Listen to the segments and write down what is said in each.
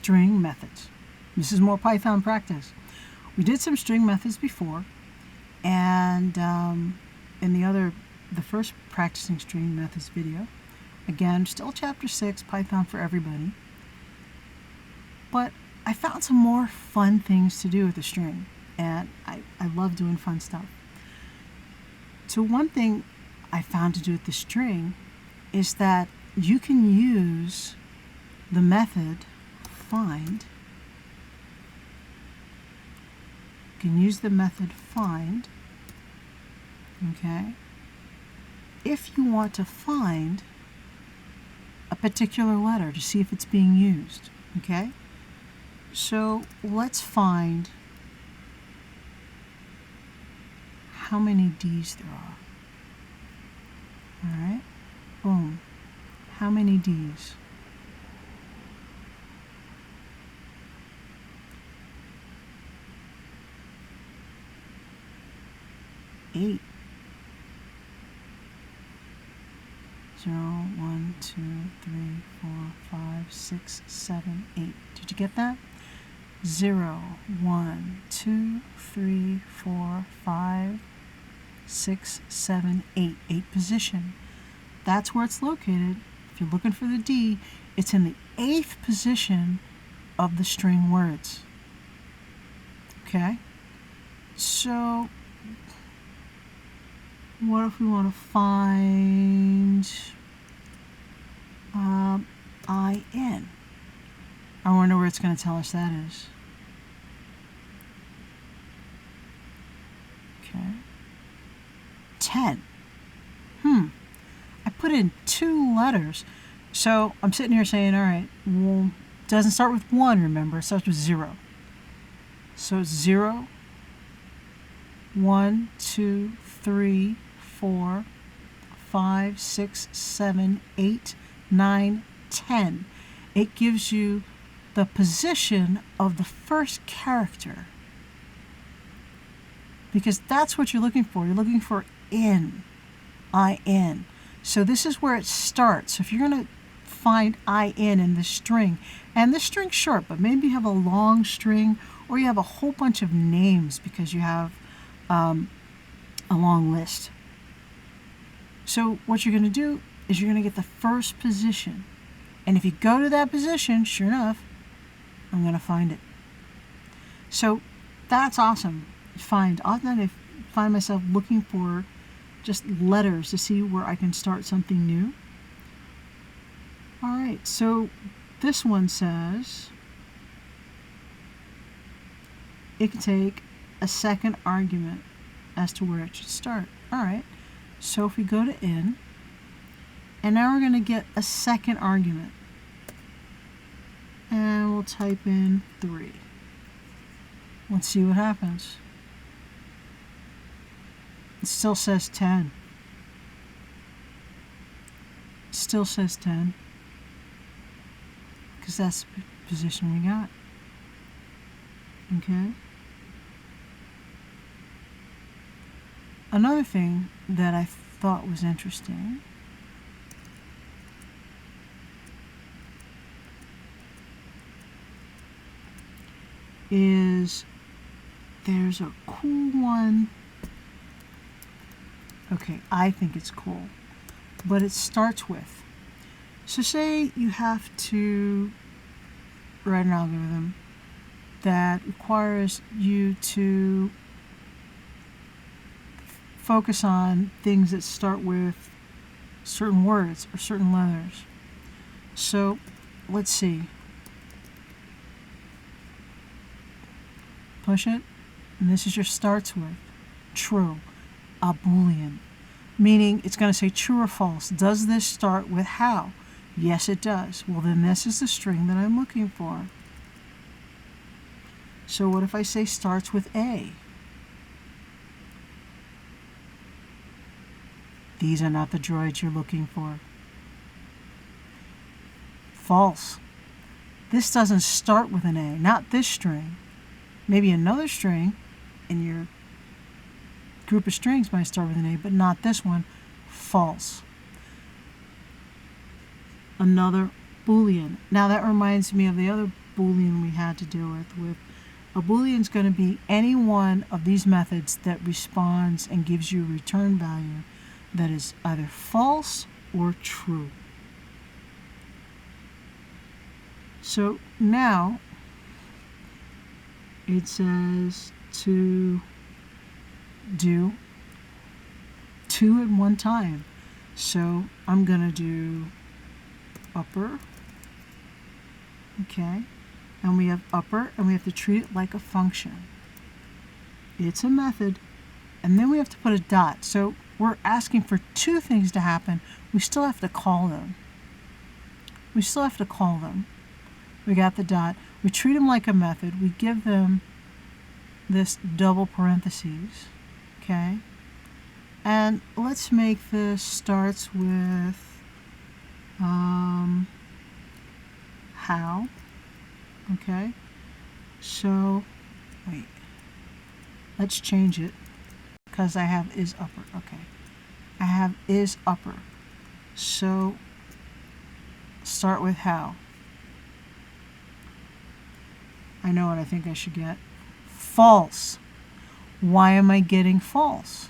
string methods. This is more Python practice. We did some string methods before, and in the first practicing string methods video, again, still chapter 6, Python for everybody, but I found some more fun things to do with the string, and I love doing fun stuff. So one thing I found to do with the string is that you can use the method find. You can use the method find, okay, if you want to find a particular letter to see if it's being used, okay? So let's find how many D's there are. All right, boom. How many D's? Eight. 0, 1, 2, 3, 4, 5, 6, 7, 8. Did you get that? 0, 1, 2, 3, 4, 5, 6, 7, 8. 8 position. That's where it's located. If you're looking for the D, it's in the 8th position of the string words. Okay? So, what if we want to find IN? I wonder where it's going to tell us that is. Okay. 10. I put in 2 letters. So I'm sitting here saying, all right, well, it doesn't start with 1, remember, it starts with 0. So it's 0, 1, 2, 3, 4, 5, 6, 7, 8, 9, 10. It gives you the position of the first character, because that's what you're looking for. You're looking for IN. So this is where it starts. So if you're going to find IN in the string, and the string's short, but maybe you have a long string, or you have a whole bunch of names because you have a long list. So what you're going to do is you're going to get the first position. And if you go to that position, sure enough, I'm going to find it. So that's awesome. Often I find myself looking for just letters to see where I can start something new. All right, so this one says it can take a second argument as to where it should start. All right, so if we go to IN, and now we're going to get a second argument, and we'll type in 3. Let's see what happens. It still says 10. It still says 10. Because that's the position we got. Okay? Another thing that I thought was interesting is there's a cool one. Okay, I think it's cool, but it starts with. So say you have to write an algorithm that requires you to focus on things that start with certain words or certain letters. So let's see. Push it, and this is your starts with. True. A boolean, meaning it's going to say true or false. Does this start with how? Yes, it does. Well, then this is the string that I'm looking for. So what if I say starts with A? These are not the droids you're looking for. False. This doesn't start with an A, not this string. Maybe another string in your group of strings might start with an A, but not this one. False. Another boolean. Now that reminds me of the other boolean we had to deal with. A boolean is going to be any one of these methods that responds and gives you a return value that is either false or true. So now it says to do 2 at one time. So I'm going to do upper, okay, and we have upper, and we have to treat it like a function. It's a method, and then we have to put a dot. So we're asking for 2 things to happen. We still have to call them. We got the dot. We treat them like a method. We give them this double parentheses, okay? And let's make this starts with how, okay? So, wait, let's change it because I have is upper, okay? I have is upper. So, start with how. I know what I think I should get. False. Why am I getting false?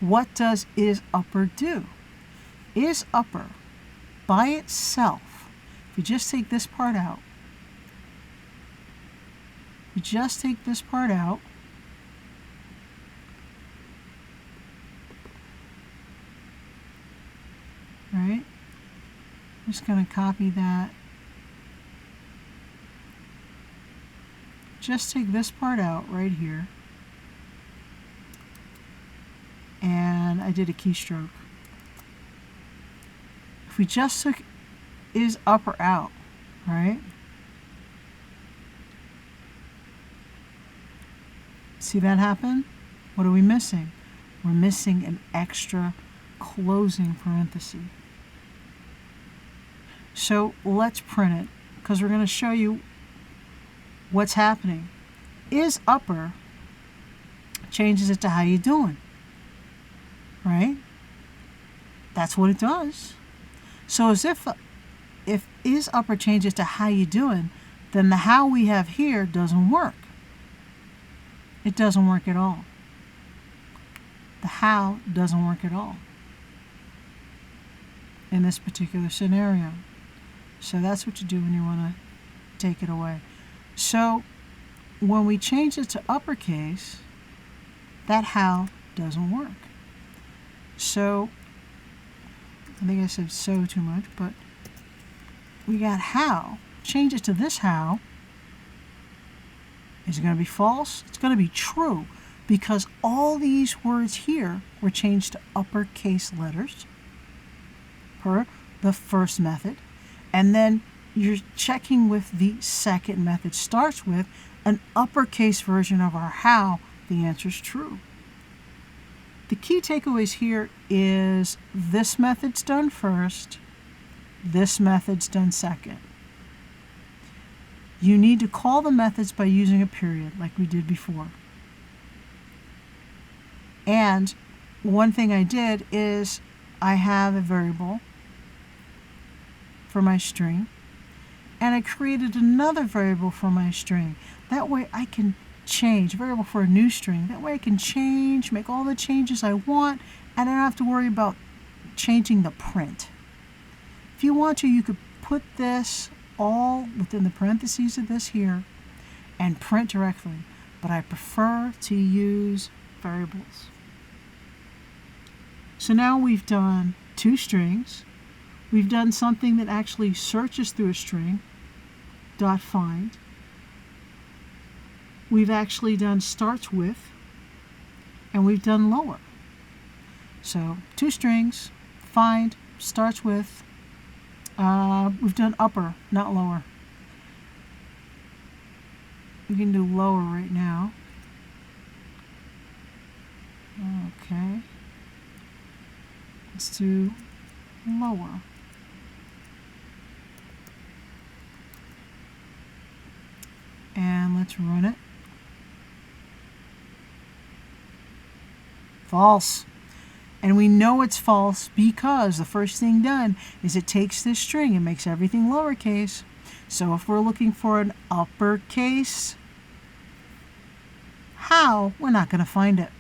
What does is upper do? Is upper by itself, if you just take this part out, right? I'm just going to copy that. Just take this part out right here. And I did a keystroke. If we just took is upper out, right? See that happen? What are we missing? We're missing an extra closing parenthesis. So let's print it because we're going to show you what's happening. Is upper changes it to how you doing, right? That's what it does. So as if is upper changes to how you doing, then the how we have here doesn't work. It doesn't work at all. The how doesn't work at all in this particular scenario. So that's what you do when you want to take it away. So when we change it to uppercase, that how doesn't work. So I think I said so too much, but we got how. Change it to this how. Is it going to be false? It's going to be true because all these words here were changed to uppercase letters per the first method. And then you're checking with the second method. Starts with an uppercase version of our how. The answer is true. The key takeaways here is this method's done first, this method's done second. You need to call the methods by using a period like we did before. And one thing I did is I have a variable for my string, and I created another variable for my string. That way I can change, variable for a new string. That way I can change, make all the changes I want, and I don't have to worry about changing the print. If you want to, you could put this all within the parentheses of this here and print directly, but I prefer to use variables. So now we've done 2 strings. We've done something that actually searches through a string, dot find. We've actually done starts with, and we've done lower. So 2 strings, find, starts with. We've done upper, not lower. We can do lower right now. Okay. Let's do lower. And let's run it. False. And we know it's false because the first thing done is it takes this string and makes everything lowercase. So if we're looking for an uppercase how, we're not going to find it.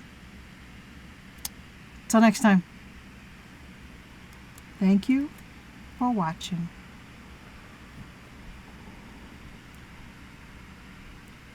Till next time. Thank you for watching.